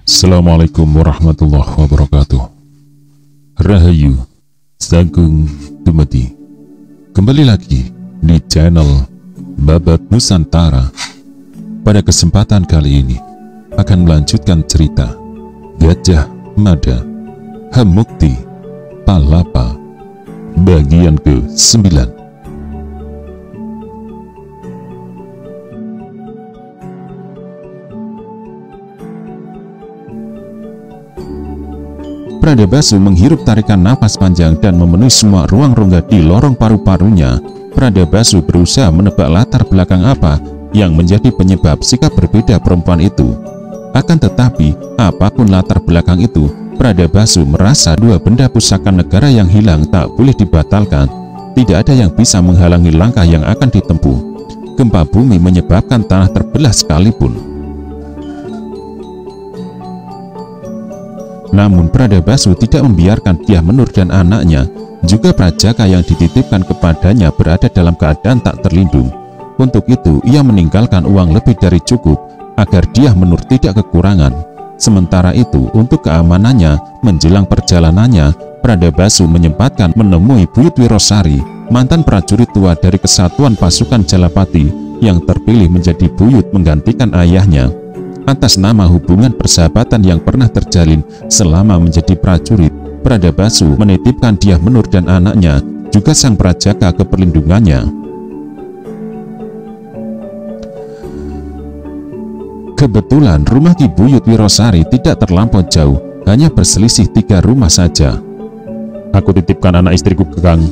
Assalamualaikum warahmatullahi wabarakatuh. Rahayu, Sagung Dumadi. Kembali lagi di channel Babat Nusantara. Pada kesempatan kali ini akan melanjutkan cerita Gajah Mada Hamukti Palapa bagian ke-9. Pradabasu menghirup tarikan napas panjang dan memenuhi semua ruang rongga di lorong paru-parunya. Pradabasu berusaha menebak latar belakang apa yang menjadi penyebab sikap berbeda perempuan itu. Akan tetapi, apapun latar belakang itu, Pradabasu merasa dua benda pusaka negara yang hilang tak boleh dibatalkan. Tidak ada yang bisa menghalangi langkah yang akan ditempuh. Gempa bumi menyebabkan tanah terbelah sekalipun. Namun Pradabasu tidak membiarkan Dyah Menur dan anaknya, juga Prajaka yang dititipkan kepadanya berada dalam keadaan tak terlindung. Untuk itu ia meninggalkan uang lebih dari cukup agar Dyah Menur tidak kekurangan. Sementara itu untuk keamanannya menjelang perjalanannya, Pradabasu menyempatkan menemui Buyut Wirosari, mantan prajurit tua dari Kesatuan Pasukan Jalapati yang terpilih menjadi buyut menggantikan ayahnya. Atas nama hubungan persahabatan yang pernah terjalin selama menjadi prajurit, Pradabasu menitipkan Dyah Menur dan anaknya, juga sang Prajaka ke perlindungannya. Kebetulan rumah Ki Buyut Wirosari tidak terlampau jauh, hanya berselisih 3 rumah saja. "Aku titipkan anak istriku ke Kang,"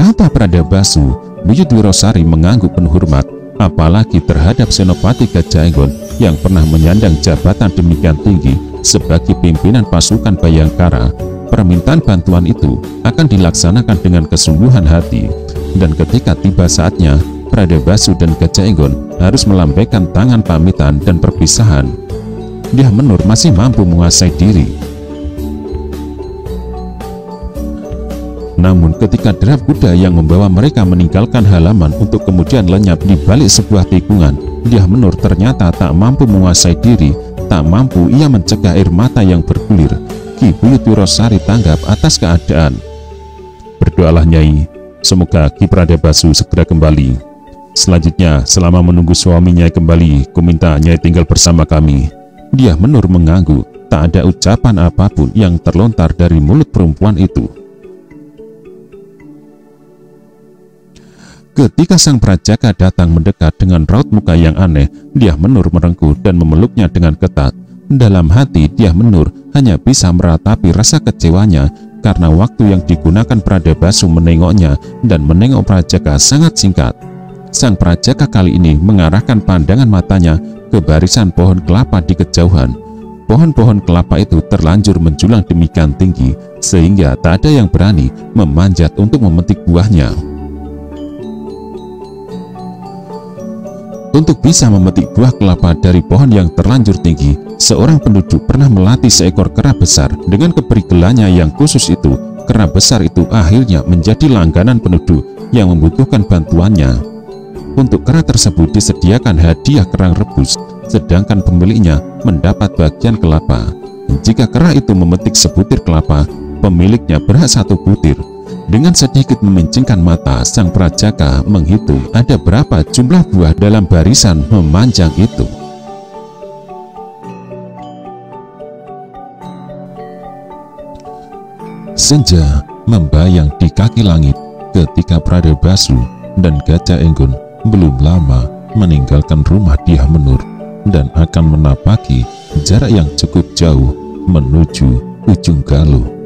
kata Pradabasu. Buyut Wirosari mengangguk penuh hormat, apalagi terhadap Senopati Gajah Enggon yang pernah menyandang jabatan demikian tinggi sebagai pimpinan pasukan Bayangkara. Permintaan bantuan itu akan dilaksanakan dengan kesungguhan hati, dan ketika tiba saatnya, Pradabasu dan Gajah Enggon harus melambaikan tangan pamitan dan perpisahan. Dyah Menur masih mampu menguasai diri. Namun ketika derap kuda yang membawa mereka meninggalkan halaman untuk kemudian lenyap di balik sebuah tikungan, Dyah Menur ternyata tak mampu menguasai diri. Tak mampu ia mencegah air mata yang bergulir. Ki Buyut Wirosari tanggap atas keadaan. "Berdoalah Nyai, semoga Ki Pradabasu segera kembali. Selanjutnya selama menunggu suaminya kembali, ku minta Nyai tinggal bersama kami." Dyah Menur mengangguk. Tak ada ucapan apapun yang terlontar dari mulut perempuan itu. Ketika sang Prajaka datang mendekat dengan raut muka yang aneh, Dyah Menur merengkuh dan memeluknya dengan ketat. Dalam hati Dyah Menur hanya bisa meratapi rasa kecewanya karena waktu yang digunakan Pradabasu menengoknya dan menengok Prajaka sangat singkat. Sang Prajaka kali ini mengarahkan pandangan matanya ke barisan pohon kelapa di kejauhan. Pohon-pohon kelapa itu terlanjur menjulang demikian tinggi sehingga tak ada yang berani memanjat untuk memetik buahnya. Untuk bisa memetik buah kelapa dari pohon yang terlanjur tinggi, seorang penduduk pernah melatih seekor kera besar. Dengan keperigelannya yang khusus itu, kera besar itu akhirnya menjadi langganan penduduk yang membutuhkan bantuannya. Untuk kera tersebut disediakan hadiah kerang rebus, sedangkan pemiliknya mendapat bagian kelapa. Jika kera itu memetik sebutir kelapa, pemiliknya berhak 1 butir. Dengan sedikit memincingkan mata, sang Prajaka menghitung ada berapa jumlah buah dalam barisan memanjang itu. Senja membayang di kaki langit ketika Pradabasu dan Gajah Enggon belum lama meninggalkan rumah Dyah Menur dan akan menapaki jarak yang cukup jauh menuju ujung Galuh.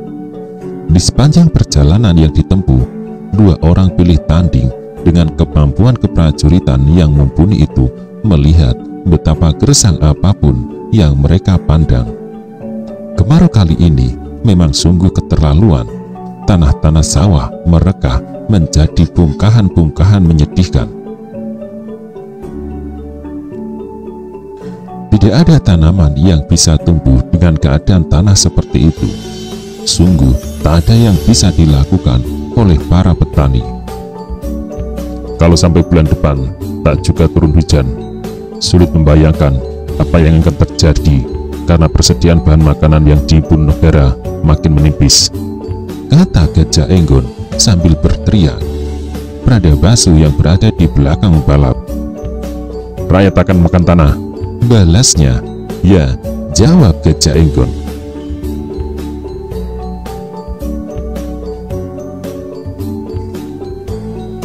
Di sepanjang perjalanan yang ditempuh, 2 orang pilih tanding dengan kemampuan keprajuritan yang mumpuni itu melihat betapa gersang apapun yang mereka pandang. Kemarau kali ini memang sungguh keterlaluan. Tanah-tanah sawah merekah menjadi bongkahan-bongkahan menyedihkan. Tidak ada tanaman yang bisa tumbuh dengan keadaan tanah seperti itu. Sungguh tak ada yang bisa dilakukan oleh para petani. Kalau sampai bulan depan tak juga turun hujan, Sulit membayangkan apa yang akan terjadi karena persediaan bahan makanan yang diimpun negara makin menipis, kata Gajah Enggon sambil berteriak. Pradabasu yang berada di belakang membalap. Rakyat akan makan tanah, balasnya. Ya, jawab Gajah Enggon.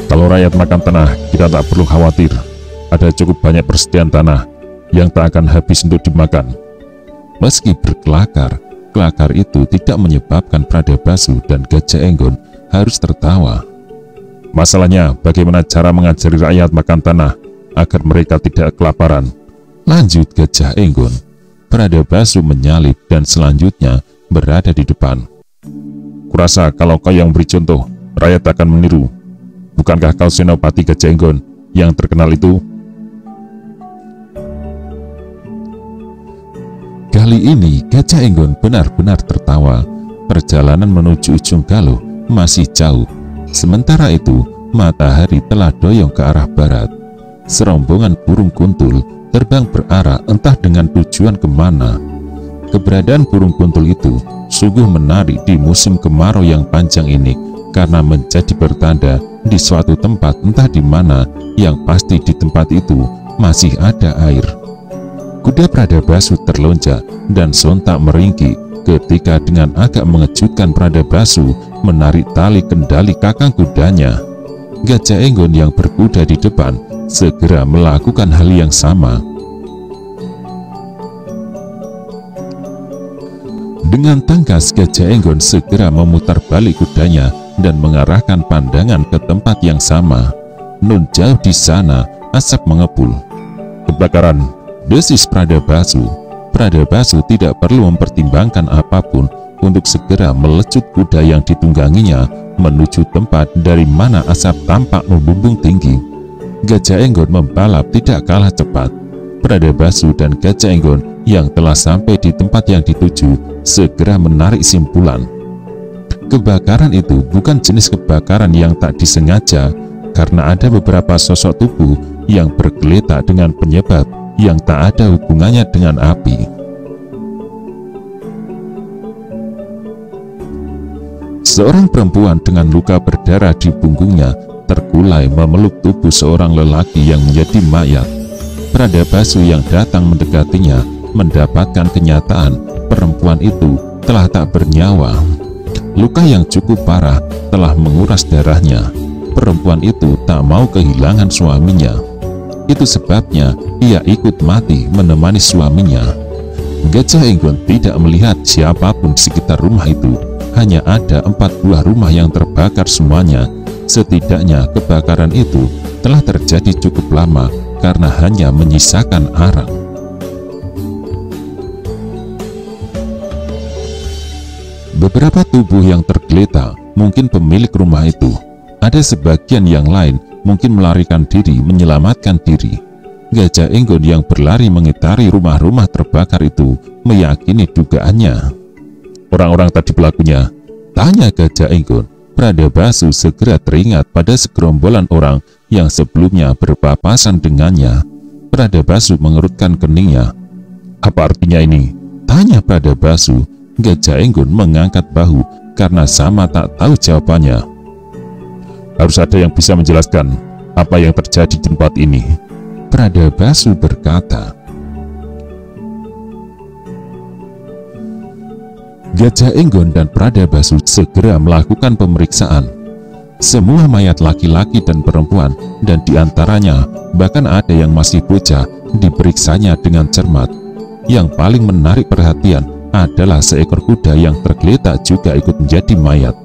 Kalau rakyat makan tanah, kita tak perlu khawatir. Ada cukup banyak persediaan tanah yang tak akan habis untuk dimakan. Meski berkelakar, kelakar itu tidak menyebabkan Pradabasu dan Gajah Enggon harus tertawa. Masalahnya, bagaimana cara mengajari rakyat makan tanah agar mereka tidak kelaparan? Lanjut Gajah Enggon. Pradabasu menyalip dan selanjutnya berada di depan. Kurasa kalau kau yang beri contoh, rakyat akan meniru. Bukankah kau Senopati Gajah Enggon yang terkenal itu? Kali ini Gajah Enggon benar-benar tertawa. Perjalanan menuju ujung Galuh masih jauh. Sementara itu, matahari telah doyong ke arah barat. Serombongan burung kuntul terbang berarah entah dengan tujuan kemana. Keberadaan burung kuntul itu sungguh menarik di musim kemarau yang panjang ini, karena menjadi pertanda di suatu tempat entah di mana, yang pasti di tempat itu masih ada air. Kuda Pradabasu terlonjak dan sontak meringkik ketika dengan agak mengejutkan Pradabasu menarik tali kendali kakang kudanya. Gajah Enggon yang berkuda di depan segera melakukan hal yang sama. Dengan tangkas Gajah Enggon segera memutar balik kudanya dan mengarahkan pandangan ke tempat yang sama. Nun jauh di sana asap mengepul. Kebakaran, desis Pradabasu. Pradabasu tidak perlu mempertimbangkan apapun untuk segera melecut kuda yang ditungganginya menuju tempat dari mana asap tampak membumbung tinggi. Gajah Enggon membalap tidak kalah cepat. Pradabasu dan Gajah Enggon yang telah sampai di tempat yang dituju segera menarik simpulan. Kebakaran itu bukan jenis kebakaran yang tak disengaja, karena ada beberapa sosok tubuh yang bergeletak dengan penyebab yang tak ada hubungannya dengan api. Seorang perempuan dengan luka berdarah di punggungnya terkulai memeluk tubuh seorang lelaki yang menjadi mayat. Pradabasu yang datang mendekatinya mendapatkan kenyataan perempuan itu telah tak bernyawa. Luka yang cukup parah telah menguras darahnya. Perempuan itu tak mau kehilangan suaminya. Itu sebabnya ia ikut mati menemani suaminya. Gajah Enggon tidak melihat siapapun di sekitar rumah itu. Hanya ada 4 buah rumah yang terbakar semuanya. Setidaknya kebakaran itu telah terjadi cukup lama karena hanya menyisakan arang. Beberapa tubuh yang tergeletak mungkin pemilik rumah itu. Ada sebagian yang lain mungkin melarikan diri menyelamatkan diri. Gajah Enggon yang berlari mengitari rumah-rumah terbakar itu meyakini dugaannya. Orang-orang tadi pelakunya? Tanya Gajah Enggon. Pradabasu segera teringat pada segerombolan orang yang sebelumnya berpapasan dengannya. Pradabasu mengerutkan keningnya. Apa artinya ini? Tanya Pradabasu. Gajah Enggon mengangkat bahu karena sama tak tahu jawabannya. Harus ada yang bisa menjelaskan apa yang terjadi di tempat ini, Pradabasu berkata. Gajah Enggon dan Pradabasu segera melakukan pemeriksaan. Semua mayat laki-laki dan perempuan, dan diantaranya bahkan ada yang masih bocah, diperiksanya dengan cermat. Yang paling menarik perhatian adalah seekor kuda yang tergeletak juga ikut menjadi mayat.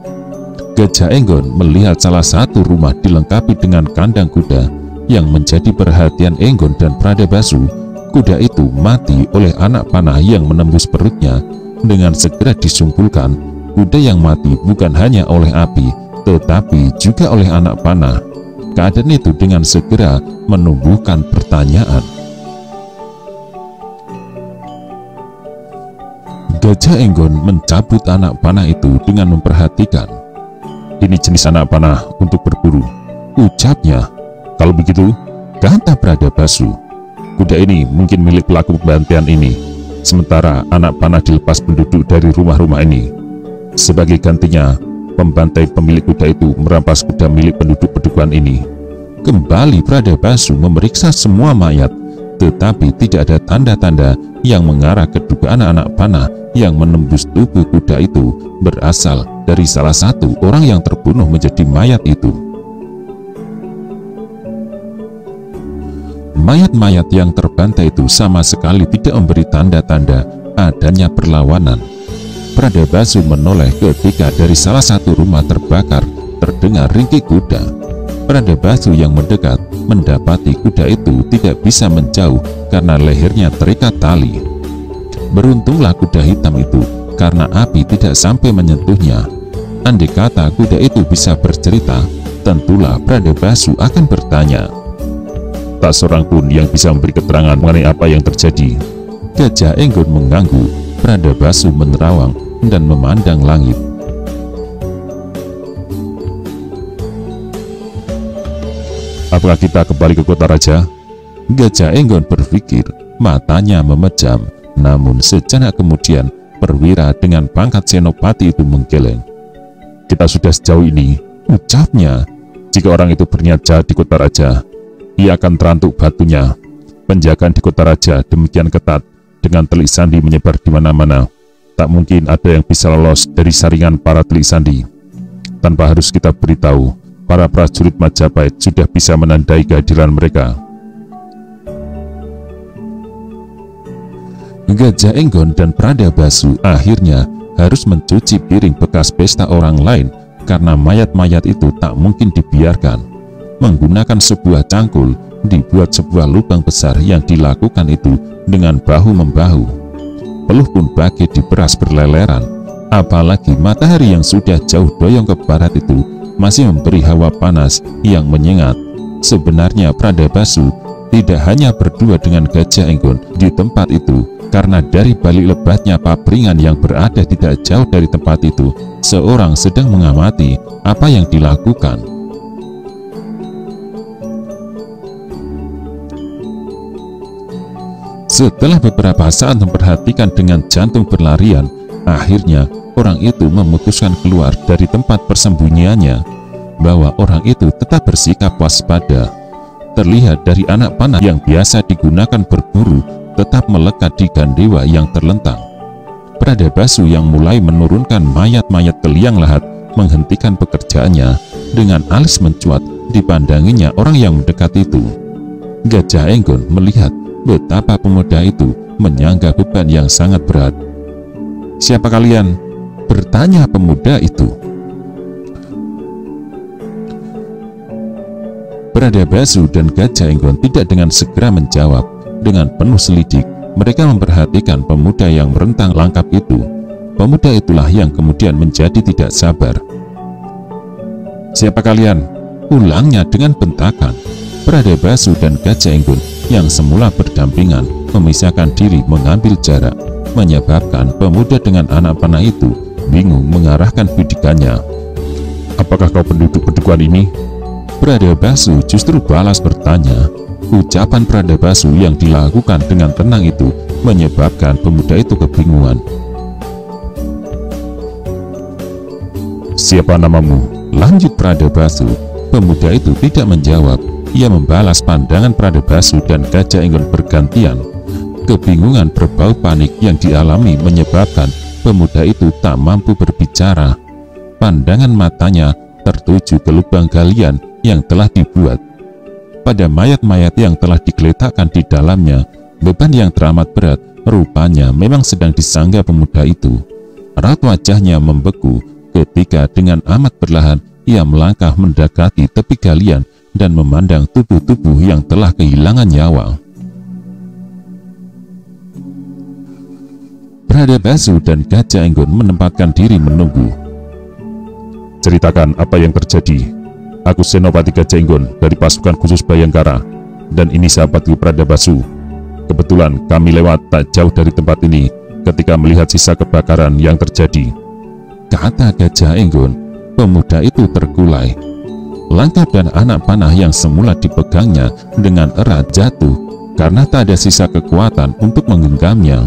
Gajah Enggon melihat salah satu rumah dilengkapi dengan kandang kuda. Yang menjadi perhatian Enggon dan Pradabasu, kuda itu mati oleh anak panah yang menembus perutnya. Dengan segera disimpulkan, kuda yang mati bukan hanya oleh api, tetapi juga oleh anak panah. Keadaan itu dengan segera menumbuhkan pertanyaan. Gajah Enggon mencabut anak panah itu dengan memperhatikan. Ini jenis anak panah untuk berburu, ucapnya. Kalau begitu, kata Pradabasu, Kuda ini mungkin milik pelaku pembantaian ini, sementara anak panah dilepas penduduk dari rumah-rumah ini. Sebagai gantinya, pembantai pemilik kuda itu merampas kuda milik penduduk pedukuhan ini. Kembali Pradabasu memeriksa semua mayat, tetapi tidak ada tanda-tanda yang mengarah ke dugaan anak panah yang menembus tubuh kuda itu berasal dari salah satu orang yang terbunuh menjadi mayat itu. Mayat-mayat yang terbantai itu sama sekali tidak memberi tanda-tanda adanya perlawanan. Pradabasu menoleh ketika dari salah satu rumah terbakar terdengar ringkih kuda. Pradabasu yang mendekat mendapati kuda itu tidak bisa menjauh karena lehernya terikat tali. Beruntunglah kuda hitam itu karena api tidak sampai menyentuhnya. Andai kata kuda itu bisa bercerita, tentulah Pradabasu akan bertanya. Tak seorang pun yang bisa memberi keterangan mengenai apa yang terjadi. Gajah Enggon mengganggu. Pradabasu menerawang dan memandang langit. Apakah kita kembali ke kota raja? Gajah Enggon berpikir, matanya memejam. Namun sejenak kemudian perwira dengan pangkat senopati itu menggeleng. Kita sudah sejauh ini, ucapnya. Jika orang itu berniat jahat di kota raja, ia akan terantuk batunya. Penjagaan di kota raja demikian ketat, dengan telik sandi menyebar di mana-mana. Tak mungkin ada yang bisa lolos dari saringan para telik sandi. Tanpa harus kita beritahu, para prajurit Majapahit sudah bisa menandai kehadiran mereka. Gajah Enggon dan Pradabasu akhirnya harus mencuci piring bekas pesta orang lain karena mayat-mayat itu tak mungkin dibiarkan. Menggunakan sebuah cangkul, dibuat sebuah lubang besar yang dilakukan itu dengan bahu-membahu. Peluh pun bagi diperas berleleran. Apalagi matahari yang sudah jauh doyong ke barat itu masih memberi hawa panas yang menyengat. Sebenarnya Pradabasu tidak hanya berdua dengan Gajah Enggon di tempat itu, karena dari balik lebatnya papringan yang berada tidak jauh dari tempat itu, seorang sedang mengamati apa yang dilakukan. Setelah beberapa saat memperhatikan dengan jantung berlarian, akhirnya orang itu memutuskan keluar dari tempat persembunyiannya. Bahwa orang itu tetap bersikap waspada. Terlihat dari anak panah yang biasa digunakan berburu tetap melekat di gandewa yang terlentang. Pradabasu yang mulai menurunkan mayat-mayat ke liang lahat menghentikan pekerjaannya. Dengan alis mencuat dipandanginya orang yang mendekat itu. Gajah Enggon melihat betapa pemuda itu menyangga beban yang sangat berat. "Siapa kalian?" bertanya pemuda itu. Pradabasu dan Gajah Enggon tidak dengan segera menjawab. Dengan penuh selidik, mereka memperhatikan pemuda yang merentang langkap itu. Pemuda itulah yang kemudian menjadi tidak sabar. "Siapa kalian?" ulangnya dengan bentakan. Pradabasu dan Gajah Enggon yang semula berdampingan memisahkan diri mengambil jarak, menyebabkan pemuda dengan anak panah itu bingung mengarahkan bidikannya. "Apakah kau penduduk pedukuhan ini?" Pradabasu justru balas bertanya. Ucapan Pradabasu yang dilakukan dengan tenang itu menyebabkan pemuda itu kebingungan. "Siapa namamu?" lanjut Pradabasu. Pemuda itu tidak menjawab. Ia membalas pandangan Pradabasu dan Gajah Enggon bergantian. Kebingungan berbau panik yang dialami menyebabkan pemuda itu tak mampu berbicara. Pandangan matanya tertuju ke lubang galian yang telah dibuat. Pada mayat-mayat yang telah digeletakkan di dalamnya, beban yang teramat berat rupanya memang sedang disangga pemuda itu. Raut wajahnya membeku ketika dengan amat perlahan ia melangkah mendekati tepi galian dan memandang tubuh-tubuh yang telah kehilangan nyawa. Pradabasu dan Gajah Enggon menempatkan diri menunggu. "Ceritakan apa yang terjadi. Aku Senopati Gajah Enggon dari pasukan khusus Bayangkara, dan ini sahabatku Pradabasu. Kebetulan kami lewat tak jauh dari tempat ini ketika melihat sisa kebakaran yang terjadi," kata Gajah Enggon. Pemuda itu terkulai. Langkah dan anak panah yang semula dipegangnya dengan erat jatuh. karena tak ada sisa kekuatan untuk menggenggamnya.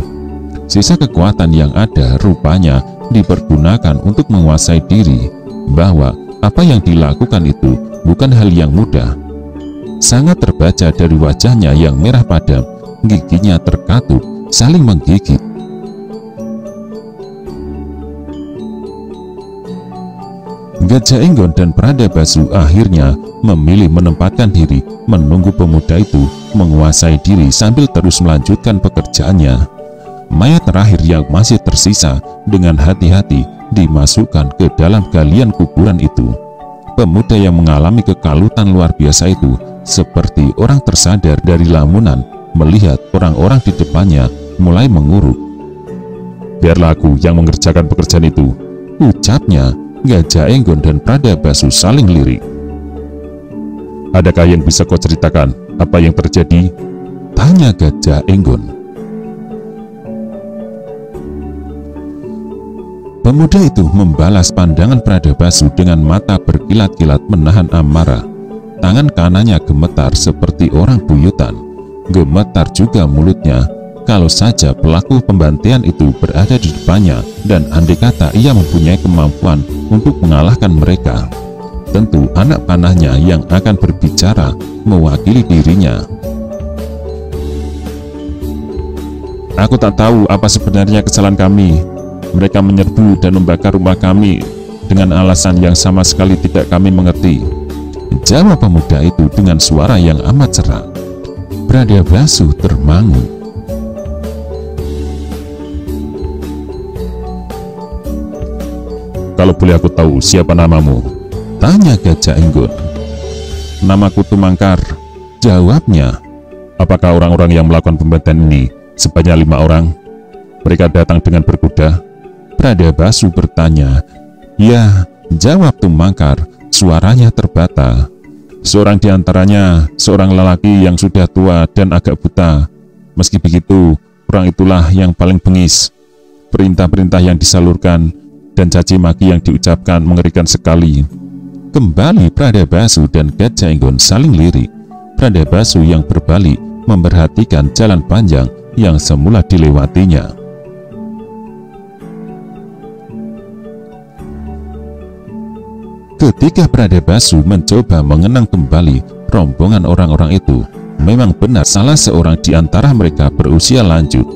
Sisa kekuatan yang ada rupanya dipergunakan untuk menguasai diri, bahwa apa yang dilakukan itu bukan hal yang mudah. Sangat terbaca dari wajahnya yang merah padam, giginya terkatup, saling menggigit. Gajah Enggon dan Pradabasu akhirnya memilih menempatkan diri menunggu pemuda itu menguasai diri sambil terus melanjutkan pekerjaannya. Mayat terakhir yang masih tersisa dengan hati-hati dimasukkan ke dalam galian kuburan itu. Pemuda yang mengalami kekalutan luar biasa itu seperti orang tersadar dari lamunan melihat orang-orang di depannya mulai menguruk. "Biarlah aku yang mengerjakan pekerjaan itu," ucapnya. Gajah Enggon dan Pradabasu saling lirik. "Adakah yang bisa kau ceritakan apa yang terjadi?" tanya Gajah Enggon. Pemuda itu membalas pandangan Pradabasu dengan mata berkilat-kilat menahan amarah. Tangan kanannya gemetar seperti orang buyutan. Gemetar juga mulutnya. Kalau saja pelaku pembantaian itu berada di depannya dan andai kata ia mempunyai kemampuan untuk mengalahkan mereka, tentu anak panahnya yang akan berbicara mewakili dirinya. "Aku tak tahu apa sebenarnya kesalahan kami. Mereka menyerbu dan membakar rumah kami dengan alasan yang sama sekali tidak kami mengerti," jawab pemuda itu dengan suara yang amat serak. Pradabasu termangu. "Kalau boleh aku tahu siapa namamu?" tanya Gajah Enggon. "Namaku Tumangkar," jawabnya. "Apakah orang-orang yang melakukan pembantaian ini sebanyak 5 orang? Mereka datang dengan berkuda?" Pradabasu bertanya. "Ya," jawab Tumangkar, suaranya terbata. "Seorang di antaranya seorang lelaki yang sudah tua dan agak buta. Meski begitu, orang itulah yang paling bengis. Perintah-perintah yang disalurkan dan caci maki yang diucapkan mengerikan sekali." Kembali Pradabasu dan Gajah Enggon saling lirik. Pradabasu yang berbalik memperhatikan jalan panjang yang semula dilewatinya. Ketika Pradabasu mencoba mengenang kembali rombongan orang-orang itu, memang benar salah seorang di antara mereka berusia lanjut.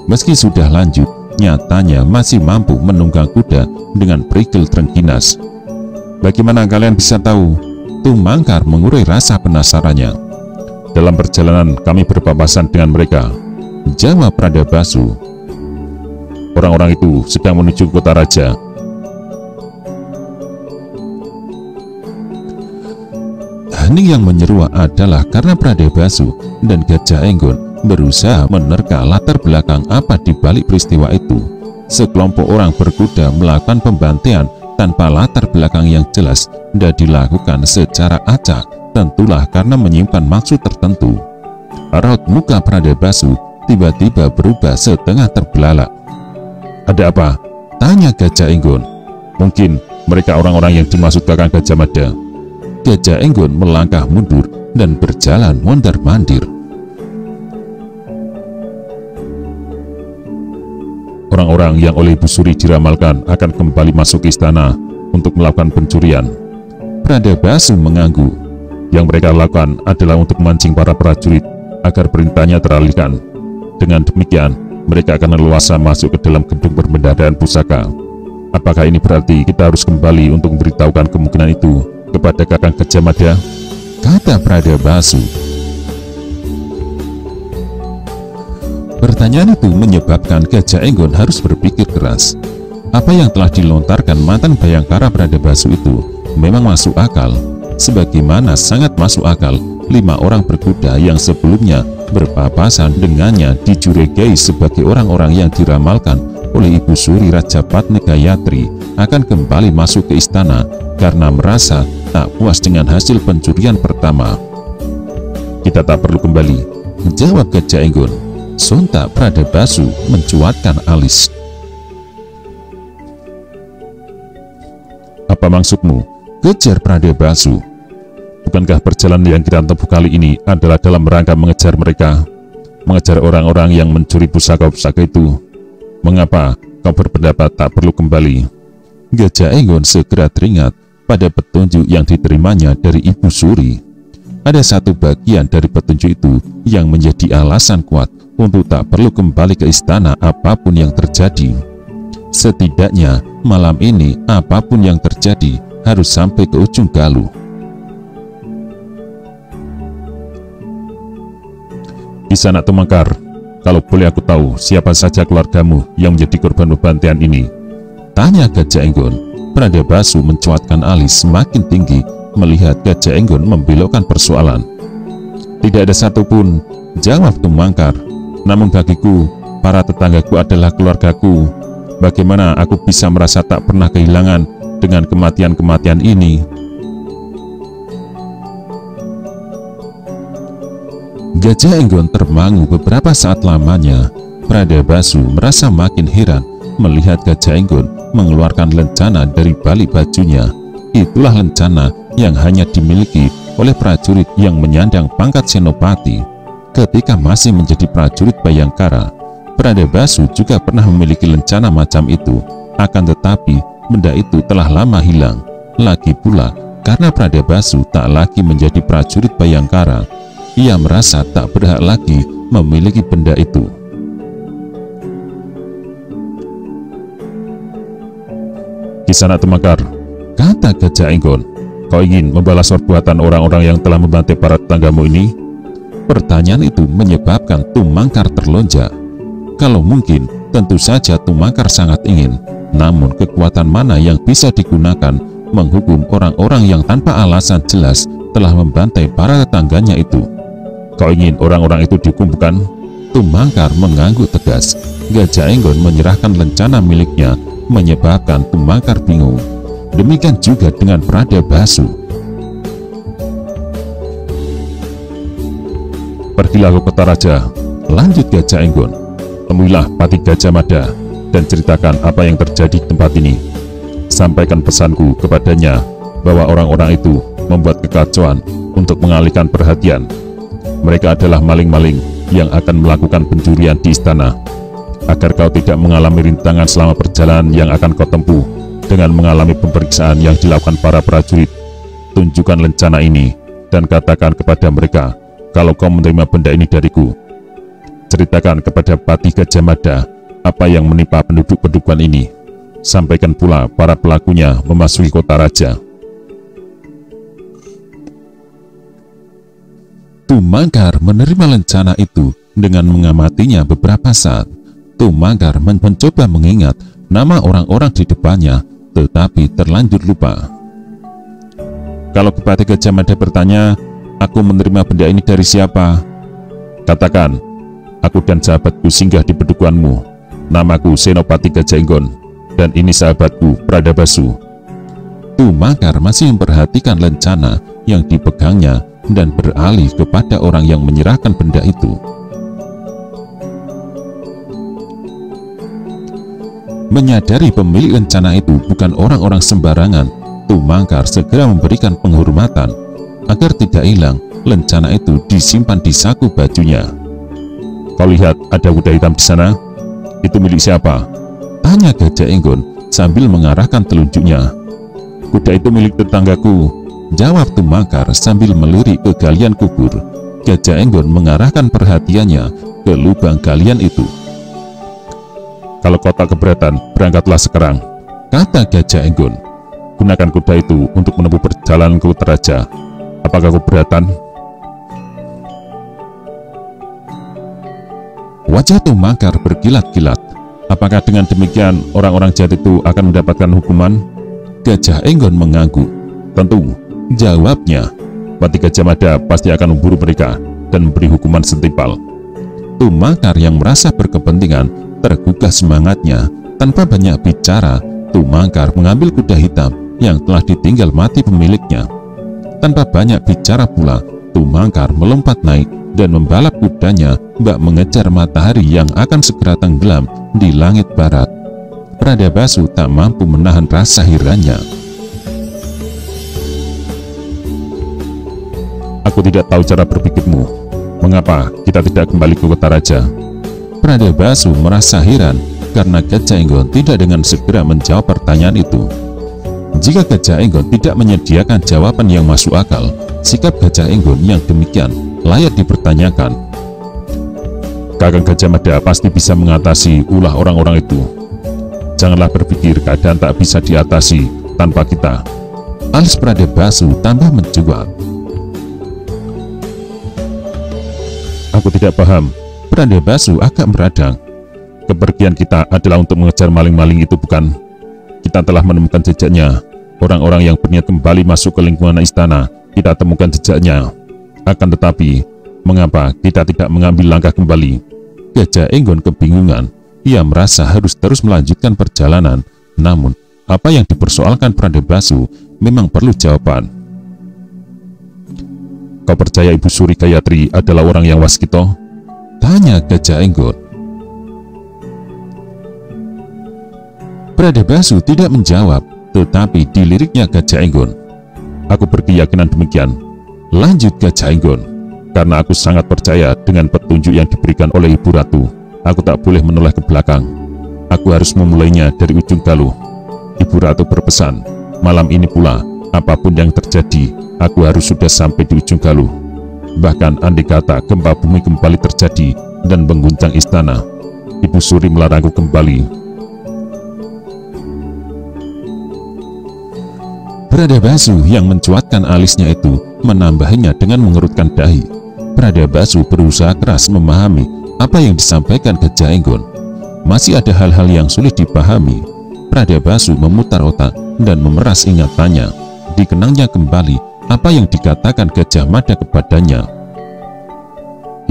Meski sudah lanjut, nyatanya masih mampu menunggang kuda dengan prigel terengginas. "Bagaimana kalian bisa tahu?" Tumangkar mengurai rasa penasarannya. "Dalam perjalanan kami berpapasan dengan mereka," jawab Pradabasu. "Orang-orang itu sedang menuju kota raja." Hening yang menyeruak adalah karena Pradabasu dan Gajah Enggon berusaha menerka latar belakang apa di balik peristiwa itu. Sekelompok orang berkuda melakukan pembantaian tanpa latar belakang yang jelas dan dilakukan secara acak, tentulah karena menyimpan maksud tertentu. Raut muka Pradabasu tiba-tiba berubah setengah terbelalak. "Ada apa?" tanya Gajah Enggon. "Mungkin mereka orang-orang yang dimaksud Kakang Gajah Mada." Gajah Enggon melangkah mundur dan berjalan mondar-mandir. "Orang-orang yang oleh Ibu Suri diramalkan akan kembali masuk ke istana untuk melakukan pencurian." Pradabasu mengangguk. "Yang mereka lakukan adalah untuk memancing para prajurit agar perintahnya teralihkan. Dengan demikian, mereka akan leluasa masuk ke dalam gedung perbendaharaan pusaka. Apakah ini berarti kita harus kembali untuk memberitahukan kemungkinan itu kepada Kakang Gajah Mada?" kata Pradabasu. Pertanyaan itu menyebabkan Gajah Enggon harus berpikir keras. Apa yang telah dilontarkan mantan Bayangkara Pradabasu itu memang masuk akal, sebagaimana sangat masuk akal 5 orang berkuda yang sebelumnya berpapasan dengannya dicurigai sebagai orang-orang yang diramalkan oleh Ibu Suri Rajapatni Gayatri akan kembali masuk ke istana karena merasa tak puas dengan hasil pencurian pertama. "Kita tak perlu kembali," jawab Gajah Enggon. Sontak Pradabasu mencuatkan alis. "Apa maksudmu?" kejar Pradabasu. "Bukankah perjalanan yang kita tempuh kali ini adalah dalam rangka mengejar mereka?" mengejar orang-orang yang mencuri pusaka-pusaka itu? Mengapa kau berpendapat tak perlu kembali?" Gajah Enggon segera teringat pada petunjuk yang diterimanya dari Ibu Suri. Ada satu bagian dari petunjuk itu yang menjadi alasan kuat untuk tak perlu kembali ke istana apapun yang terjadi. Setidaknya malam ini apapun yang terjadi harus sampai ke ujung galuh. "Kisanak Tumangkar, kalau boleh aku tahu siapa saja keluargamu yang menjadi korban pembantaian ini?" tanya Gajah Enggon. Prandabasu mencuatkan alis semakin tinggi melihat Gajah Enggon membelokkan persoalan. "Tidak ada satupun," jawab Tumangkar. "Namun bagiku, para tetanggaku adalah keluargaku. Bagaimana aku bisa merasa tak pernah kehilangan dengan kematian-kematian ini?" Gajah Enggon termangu beberapa saat lamanya. Prandabasu merasa makin heran melihat Gajah Enggon mengeluarkan lencana dari balik bajunya. Itulah lencana yang hanya dimiliki oleh prajurit yang menyandang pangkat senopati. Ketika masih menjadi prajurit Bayangkara, Prandabasu juga pernah memiliki lencana macam itu. Akan tetapi benda itu telah lama hilang. Lagi pula karena Prandabasu tak lagi menjadi prajurit Bayangkara, ia merasa tak berhak lagi memiliki benda itu. "Kisanak Tumangkar," kata Gajah Enggon, "kau ingin membalas perbuatan orang-orang yang telah membantai para tetanggamu ini?" Pertanyaan itu menyebabkan Tumangkar terlonjak. Kalau mungkin, tentu saja Tumangkar sangat ingin. Namun kekuatan mana yang bisa digunakan menghukum orang-orang yang tanpa alasan jelas telah membantai para tetangganya itu? "Kau ingin orang-orang itu dihukum, bukan?" Tumangkar mengangguk tegas. Gajah Enggon menyerahkan lencana miliknya, menyebabkan Tumangkar bingung. Demikian juga dengan Prandabasu. "Pergilah ke kota raja," lanjut Gajah Enggon. "Temuilah Pati Gajah Mada dan ceritakan apa yang terjadi di tempat ini. Sampaikan pesanku kepadanya bahwa orang-orang itu membuat kekacauan untuk mengalihkan perhatian. Mereka adalah maling-maling yang akan melakukan pencurian di istana. Agar kau tidak mengalami rintangan selama perjalanan yang akan kau tempuh dengan mengalami pemeriksaan yang dilakukan para prajurit, tunjukkan lencana ini dan katakan kepada mereka kalau kau menerima benda ini dariku. Ceritakan kepada Pati Gajah Mada apa yang menimpa penduduk-pendudukan ini. Sampaikan pula para pelakunya memasuki kota raja." Tumangkar menerima lencana itu dengan mengamatinya beberapa saat. Tumangkar mencoba mengingat nama orang-orang di depannya, tetapi terlanjur lupa. "Kalau Pati Gajah Mada bertanya, aku menerima benda ini dari siapa? Katakan, aku dan sahabatku singgah di pedukuhanmu. Namaku Senopati Gajah Enggon, dan ini sahabatku Prandabasu." Tumangkar masih memperhatikan lencana yang dipegangnya dan beralih kepada orang yang menyerahkan benda itu. Menyadari pemilik lencana itu bukan orang-orang sembarangan, Tumangkar segera memberikan penghormatan. Agar tidak hilang, lencana itu disimpan di saku bajunya. "Kau lihat ada kuda hitam di sana? Itu milik siapa?" tanya Gajah Enggon sambil mengarahkan telunjuknya. "Kuda itu milik tetanggaku," jawab Tumangkar sambil melirik ke galian kubur. Gajah Enggon mengarahkan perhatiannya ke lubang galian itu. "Kalau kau tak keberatan, berangkatlah sekarang," kata Gajah Enggon. "Gunakan kuda itu untuk menempuh perjalanan ke kota raja. Apakah keberatan?" Wajah Tumangkar berkilat-kilat. Apakah dengan demikian orang-orang jahat itu akan mendapatkan hukuman? Gajah Enggon mengangguk. "Tentu," jawabnya. "Pati Gajah Mada pasti akan memburu mereka dan memberi hukuman setimpal." Tumangkar yang merasa berkepentingan tergugah semangatnya. Tanpa banyak bicara, Tumangkar mengambil kuda hitam yang telah ditinggal mati pemiliknya. Tanpa banyak bicara pula, Tumangkar melompat naik dan membalap kudanya bak mengejar matahari yang akan segera tenggelam di langit barat. Prandabasu tak mampu menahan rasa herannya. "Aku tidak tahu cara berpikirmu. Mengapa kita kita tidak kembali ke kota raja? Pradabasu merasa heran karena Gajah Enggon tidak dengan segera menjawab pertanyaan itu. Jika Gajah Enggon tidak menyediakan jawaban yang masuk akal, sikap Gajah Enggon yang demikian layak dipertanyakan. Kakang Gajah Mada pasti bisa mengatasi ulah orang-orang itu. Janganlah berpikir keadaan tak bisa diatasi tanpa kita. Alis Pradabasu tambah mencuat. Aku tidak paham. Pradabasu agak meradang. Kepergian kita adalah untuk mengejar maling-maling itu, bukan? Kita telah menemukan jejaknya. Orang-orang yang berniat kembali masuk ke lingkungan istana, kita temukan jejaknya. Akan tetapi, mengapa kita tidak mengambil langkah kembali? Gajah Enggon kebingungan. Ia merasa harus terus melanjutkan perjalanan. Namun, apa yang dipersoalkan Pradabasu memang perlu jawaban. Kau percaya Ibu Suri Gayatri adalah orang yang waskito? Tanya Gajah Enggon. Pradabasu tidak menjawab, tetapi diliriknya Gajah Enggon. Aku berkeyakinan demikian, lanjut Gajah Enggon, karena aku sangat percaya dengan petunjuk yang diberikan oleh Ibu Ratu. Aku tak boleh menoleh ke belakang. Aku harus memulainya dari ujung Galuh. Ibu Ratu berpesan, malam ini pula, apapun yang terjadi, aku harus sudah sampai di ujung Galuh. Bahkan andai kata gempa bumi kembali terjadi dan mengguncang istana, Ibu Suri melarangku kembali. Pradabasu yang mencuatkan alisnya itu menambahinya dengan mengerutkan dahi. Pradabasu berusaha keras memahami apa yang disampaikan Gajah Enggon. Masih ada hal-hal yang sulit dipahami. Pradabasu memutar otak dan memeras ingatannya. Dikenangnya kembali apa yang dikatakan Gajah Mada kepadanya.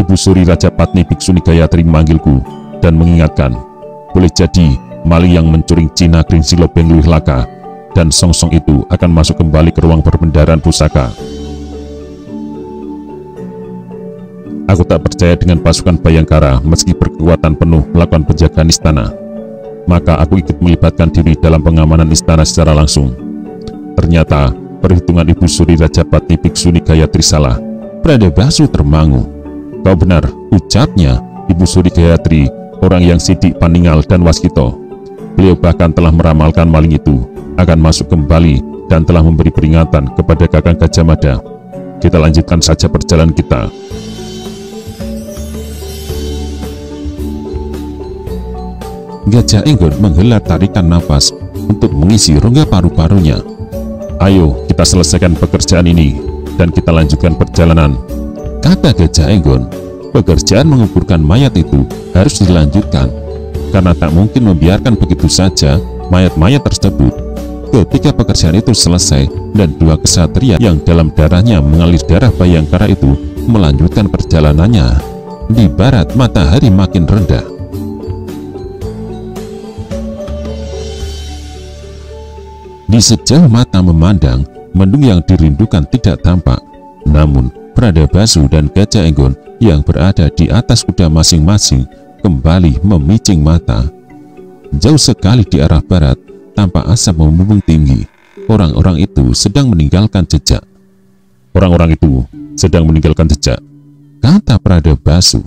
Ibu Suri Rajapatni Biksuni Gayatri memanggilku dan mengingatkan, boleh jadi maling yang mencuri Cina Gringsilo Benluih Laka dan Songsong itu akan masuk kembali ke ruang perbendaharaan pusaka. Aku tak percaya dengan pasukan Bayangkara meski berkekuatan penuh melakukan penjagaan istana. Maka aku ikut melibatkan diri dalam pengamanan istana secara langsung. Ternyata perhitungan Ibu Suri Rajapatni Biksuni Gayatri salah. Pradabasu termangu. Kau benar, ucapnya. Ibu Suri Gayatri, orang yang sidik, paningal, dan waskito. Beliau bahkan telah meramalkan maling itu akan masuk kembali dan telah memberi peringatan kepada Kakang Gajah Mada. Kita lanjutkan saja perjalanan kita. Gajah Enggon menghela tarikan nafas untuk mengisi rongga paru-parunya. Ayo kita selesaikan pekerjaan ini dan kita lanjutkan perjalanan, kata Gajah Enggon. Pekerjaan menguburkan mayat itu harus dilanjutkan, karena tak mungkin membiarkan begitu saja mayat-mayat tersebut. Ketika pekerjaan itu selesai dan dua kesatria yang dalam darahnya mengalir darah Bayangkara itu melanjutkan perjalanannya, di barat matahari makin rendah. Di sejauh mata memandang, mendung yang dirindukan tidak tampak. Namun, Pradabasu dan Gajah Enggon yang berada di atas kuda masing-masing kembali memicing mata. Jauh sekali di arah barat, tampak asap membumbung tinggi. Orang-orang itu sedang meninggalkan jejak. Orang-orang itu sedang meninggalkan jejak, kata Pradabasu.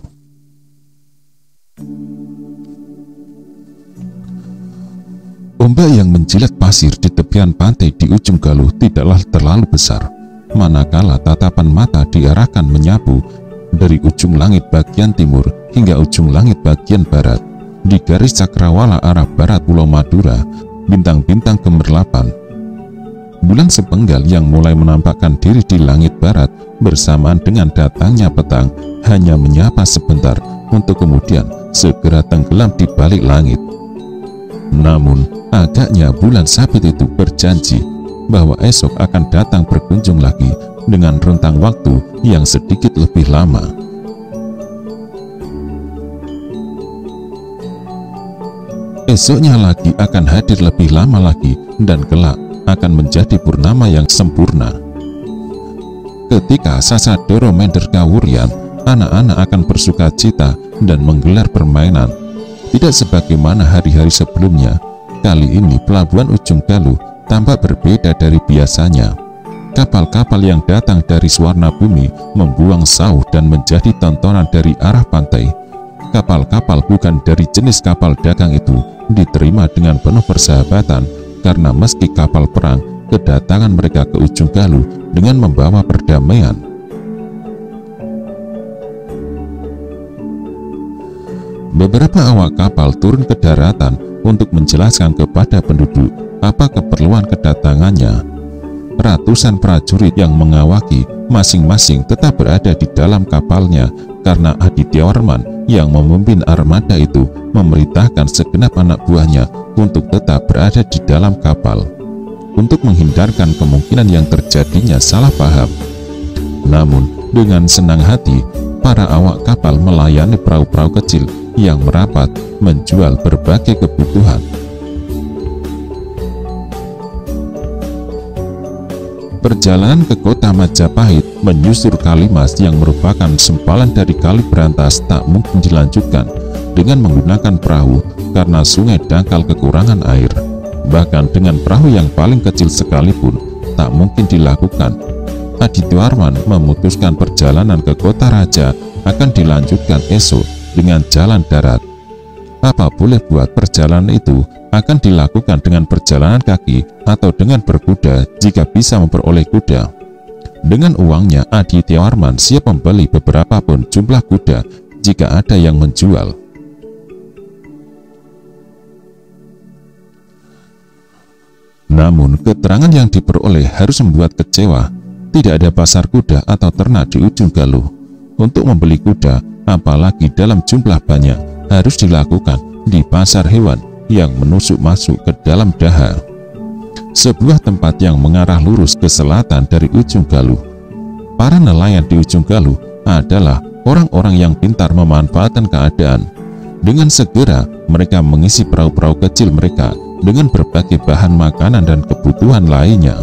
Ombak yang menjilat pasir di tepian pantai di ujung Galuh tidaklah terlalu besar, manakala tatapan mata diarahkan menyapu dari ujung langit bagian timur hingga ujung langit bagian barat. Di garis cakrawala arah barat Pulau Madura, bintang-bintang gemerlapan. Bulan sepenggal yang mulai menampakkan diri di langit barat bersamaan dengan datangnya petang hanya menyapa sebentar untuk kemudian segera tenggelam di balik langit. Namun, agaknya bulan sabit itu berjanji bahwa esok akan datang berkunjung lagi dengan rentang waktu yang sedikit lebih lama. Esoknya lagi akan hadir lebih lama lagi dan kelak akan menjadi purnama yang sempurna. Ketika Sasadoro Mender Kawuryan, anak-anak akan bersuka cita dan menggelar permainan. Tidak sebagaimana hari-hari sebelumnya, kali ini pelabuhan ujung Galuh tampak berbeda dari biasanya. Kapal-kapal yang datang dari sewarna bumi membuang sauh dan menjadi tontonan dari arah pantai. Kapal-kapal bukan dari jenis kapal dagang itu diterima dengan penuh persahabatan, karena meski kapal perang, kedatangan mereka ke ujung Galuh dengan membawa perdamaian. Beberapa awak kapal turun ke daratan untuk menjelaskan kepada penduduk apa keperluan kedatangannya. Ratusan prajurit yang mengawaki masing-masing tetap berada di dalam kapalnya, karena Adityawarman yang memimpin armada itu memerintahkan segenap anak buahnya untuk tetap berada di dalam kapal untuk menghindarkan kemungkinan yang terjadinya salah paham. Namun dengan senang hati para awak kapal melayani perahu-perahu kecil yang merapat menjual berbagai kebutuhan. Perjalanan ke kota Majapahit menyusur Kali Mas yang merupakan sempalan dari Kali Brantas tak mungkin dilanjutkan dengan menggunakan perahu karena sungai dangkal kekurangan air. Bahkan dengan perahu yang paling kecil sekalipun tak mungkin dilakukan. Adityawarman memutuskan perjalanan ke kota raja akan dilanjutkan esok dengan jalan darat. Apa boleh buat, perjalanan itu akan dilakukan dengan perjalanan kaki atau dengan berkuda jika bisa memperoleh kuda. Dengan uangnya, Adityawarman siap membeli beberapa pun jumlah kuda jika ada yang menjual. Namun keterangan yang diperoleh harus membuat kecewa. Tidak ada pasar kuda atau ternak di ujung Galuh. Untuk membeli kuda, apalagi dalam jumlah banyak, harus dilakukan di pasar hewan yang menusuk masuk ke dalam Daha, sebuah tempat yang mengarah lurus ke selatan dari ujung Galuh. Para nelayan di ujung Galuh adalah orang-orang yang pintar memanfaatkan keadaan. Dengan segera mereka mengisi perahu-perahu kecil mereka dengan berbagai bahan makanan dan kebutuhan lainnya.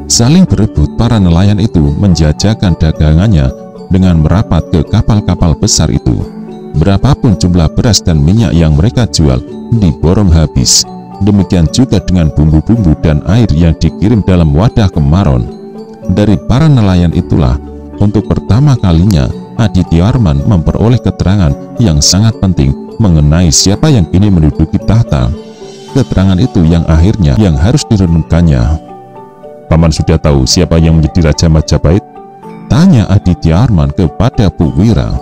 Saling berebut, para nelayan itu menjajakan dagangannya dengan merapat ke kapal-kapal besar itu. Berapapun jumlah beras dan minyak yang mereka jual diborong habis. Demikian juga dengan bumbu-bumbu dan air yang dikirim dalam wadah kemaron. Dari para nelayan itulah untuk pertama kalinya Adityawarman memperoleh keterangan yang sangat penting mengenai siapa yang kini menduduki tahta. Keterangan itu yang akhirnya yang harus direnungkannya. Paman sudah tahu siapa yang menjadi Raja Majapahit? Tanya Adityawarman kepada Puwira.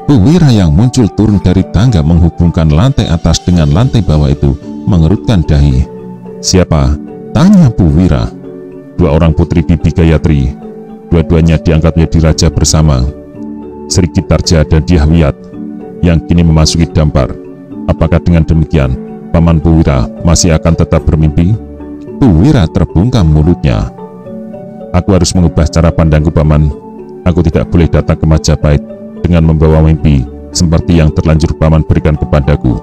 Puwira yang muncul turun dari tangga menghubungkan lantai atas dengan lantai bawah itu mengerutkan dahi. Siapa? Tanya Puwira. Dua orang putri Bibi Gayatri. Dua-duanya diangkat menjadi raja bersama Sri Gitarja dan Dyahwiyat yang kini memasuki Dampar. Apakah dengan demikian Paman Puwira masih akan tetap bermimpi? Puwira terbungkam mulutnya. Aku harus mengubah cara pandangku, Paman. Aku tidak boleh datang ke Majapahit dengan membawa mimpi seperti yang terlanjur Paman berikan kepadaku.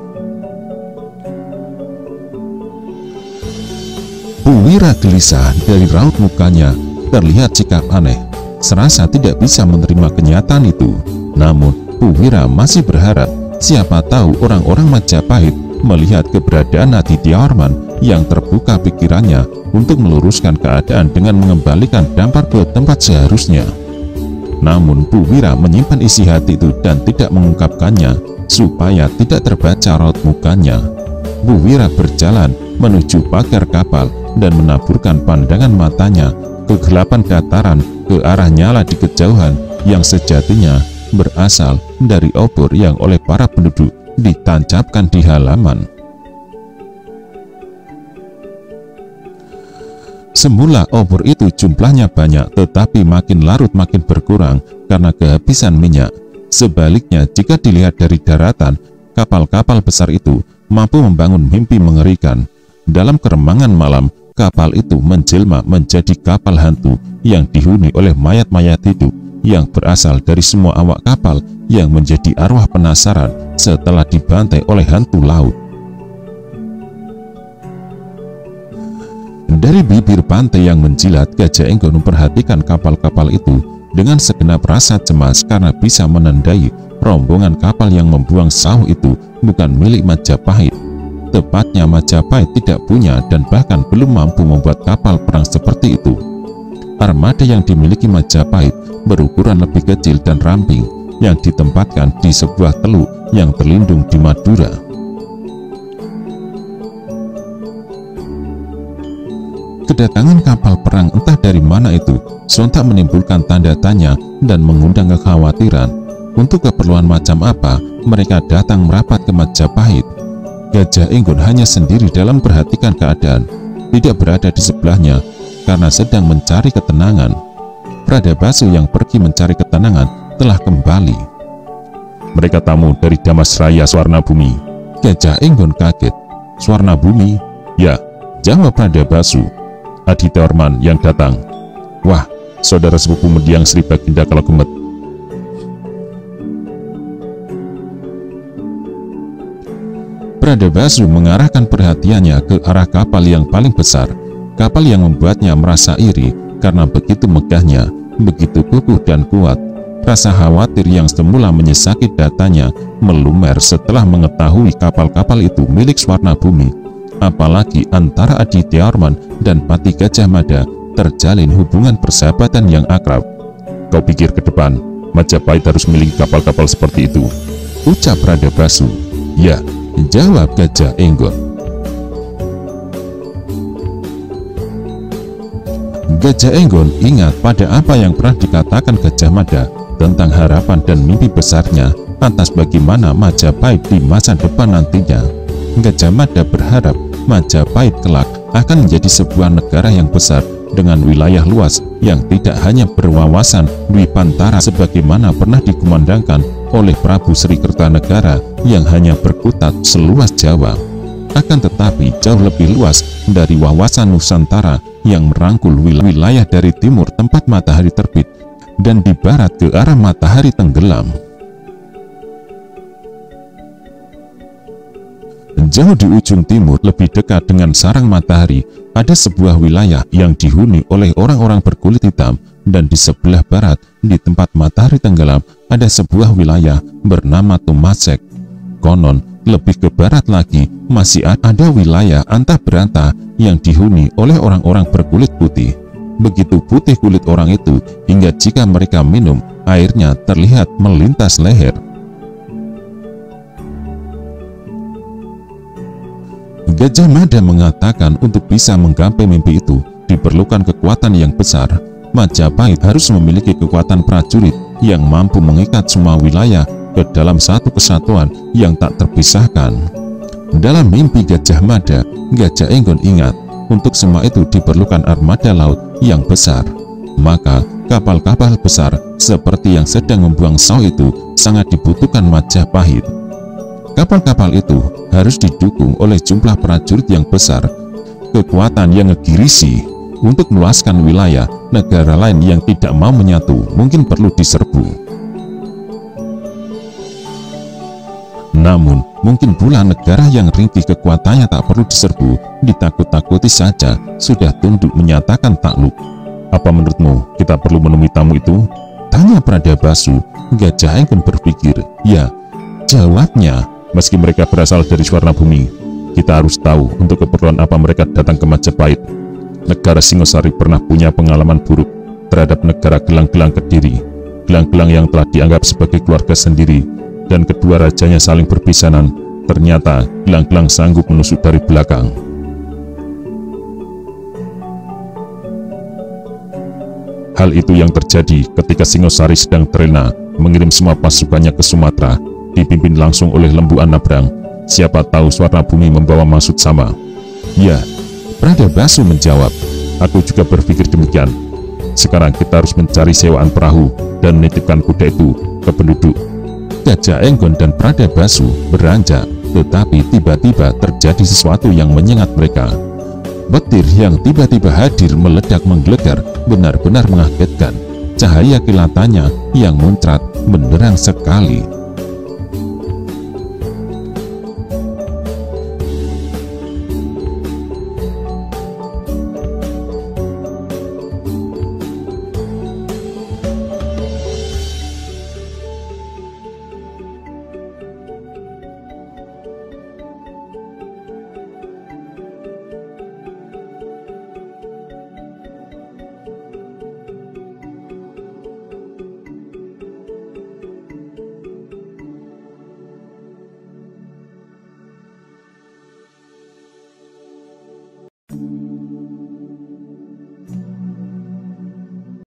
Puwira gelisah. Dari raut mukanya terlihat sikap aneh, serasa tidak bisa menerima kenyataan itu. Namun Puwira masih berharap siapa tahu orang-orang Majapahit melihat keberadaan Adityawarman yang terbuka pikirannya untuk meluruskan keadaan dengan mengembalikan Dampar ke tempat seharusnya. Namun Puwira menyimpan isi hati itu dan tidak mengungkapkannya supaya tidak terbaca raut mukanya. Puwira berjalan menuju pagar kapal dan menaburkan pandangan matanya ke kegelapan dataran ke arah nyala di kejauhan yang sejatinya berasal dari obor yang oleh para penduduk ditancapkan di halaman. Semula obor itu jumlahnya banyak, tetapi makin larut makin berkurang karena kehabisan minyak. Sebaliknya, jika dilihat dari daratan, kapal-kapal besar itu mampu membangun mimpi mengerikan. Dalam keremangan malam, kapal itu menjelma menjadi kapal hantu yang dihuni oleh mayat-mayat hidup yang berasal dari semua awak kapal yang menjadi arwah penasaran setelah dibantai oleh hantu laut. Dari bibir pantai yang menjilat, Gajah Enggon memperhatikan kapal-kapal itu dengan segenap rasa cemas karena bisa menandai rombongan kapal yang membuang sahu itu bukan milik Majapahit. Tepatnya Majapahit tidak punya dan bahkan belum mampu membuat kapal perang seperti itu. Armada yang dimiliki Majapahit berukuran lebih kecil dan ramping yang ditempatkan di sebuah teluk yang terlindung di Madura. Kedatangan kapal perang entah dari mana itu sontak menimbulkan tanda tanya dan mengundang kekhawatiran. Untuk keperluan macam apa mereka datang merapat ke Majapahit? Gajah Enggon hanya sendiri dalam perhatikan keadaan, tidak berada di sebelahnya karena sedang mencari ketenangan. Pradabasu yang pergi mencari ketenangan telah kembali. Mereka tamu dari Damasraya Swarnabumi. Gajah Enggon kaget. Swarnabumi? Ya, jawab Pradabasu. Adityawarman yang datang. Wah, saudara sepupu mendiang Sri Baginda Kalagemet. Pradabasu mengarahkan perhatiannya ke arah kapal yang paling besar, kapal yang membuatnya merasa iri karena begitu megahnya, begitu kokoh dan kuat. Rasa khawatir yang semula menyesaki datanya melumer setelah mengetahui kapal-kapal itu milik Swarnabumi. Apalagi antara Adityawarman dan Pati Gajah Mada terjalin hubungan persahabatan yang akrab. Kau pikir ke depan Majapahit harus memiliki kapal-kapal seperti itu? Ucap Pradabasu. Ya, jawab Gajah Enggon. Gajah Enggon ingat pada apa yang pernah dikatakan Gajah Mada tentang harapan dan mimpi besarnya atas bagaimana Majapahit di masa depan nantinya. Gajah Mada berharap Majapahit kelak akan menjadi sebuah negara yang besar dengan wilayah luas yang tidak hanya berwawasan Dwipantara sebagaimana pernah dikumandangkan oleh Prabu Sri Kertanegara yang hanya berkutat seluas Jawa, akan tetapi jauh lebih luas dari wawasan Nusantara yang merangkul wilayah dari timur tempat matahari terbit dan di barat ke arah matahari tenggelam. Jauh di ujung timur lebih dekat dengan sarang matahari ada sebuah wilayah yang dihuni oleh orang-orang berkulit hitam, dan di sebelah barat di tempat matahari tenggelam ada sebuah wilayah bernama Tumasek. Konon lebih ke barat lagi masih ada wilayah Antah Berantah yang dihuni oleh orang-orang berkulit putih. Begitu putih kulit orang itu hingga jika mereka minum airnya terlihat melintas leher. Gajah Mada mengatakan untuk bisa menggapai mimpi itu diperlukan kekuatan yang besar. Majapahit harus memiliki kekuatan prajurit yang mampu mengikat semua wilayah ke dalam satu kesatuan yang tak terpisahkan. Dalam mimpi Gajah Mada, Gajah Enggon ingat untuk semua itu diperlukan armada laut yang besar. Maka kapal-kapal besar seperti yang sedang membuang saw itu sangat dibutuhkan Majapahit. Kapal-kapal itu harus didukung oleh jumlah prajurit yang besar, kekuatan yang ngegirisi. Untuk meluaskan wilayah, negara lain yang tidak mau menyatu mungkin perlu diserbu. Namun, mungkin pula negara yang ringkih kekuatannya tak perlu diserbu, ditakut-takuti saja, sudah tunduk menyatakan takluk. Apa menurutmu kita perlu menemui tamu itu? Tanya Pradabasu. Gajah Enggon berpikir, ya, jawabnya. Meski mereka berasal dari Swarnabumi, kita harus tahu untuk keperluan apa mereka datang ke Majapahit. Negara Singosari pernah punya pengalaman buruk terhadap negara Gelang-Gelang Kediri. Gelang-Gelang yang telah dianggap sebagai keluarga sendiri dan kedua rajanya saling berpisahan. Ternyata Gelang-Gelang sanggup menusuk dari belakang. Hal itu yang terjadi ketika Singosari sedang terlena mengirim semua pasukannya ke Sumatera, dipimpin langsung oleh Lembu Anabrang. Siapa tahu Swarnabumi membawa maksud sama. Ya, Pradabasu menjawab. Aku juga berpikir demikian. Sekarang kita harus mencari sewaan perahu dan menitipkan kuda itu ke penduduk. Gajah Enggon dan Pradabasu beranjak, tetapi tiba-tiba terjadi sesuatu yang menyengat mereka. Petir yang tiba-tiba hadir meledak menggelegar benar-benar mengagetkan. Cahaya kilatannya yang muncrat menderang sekali.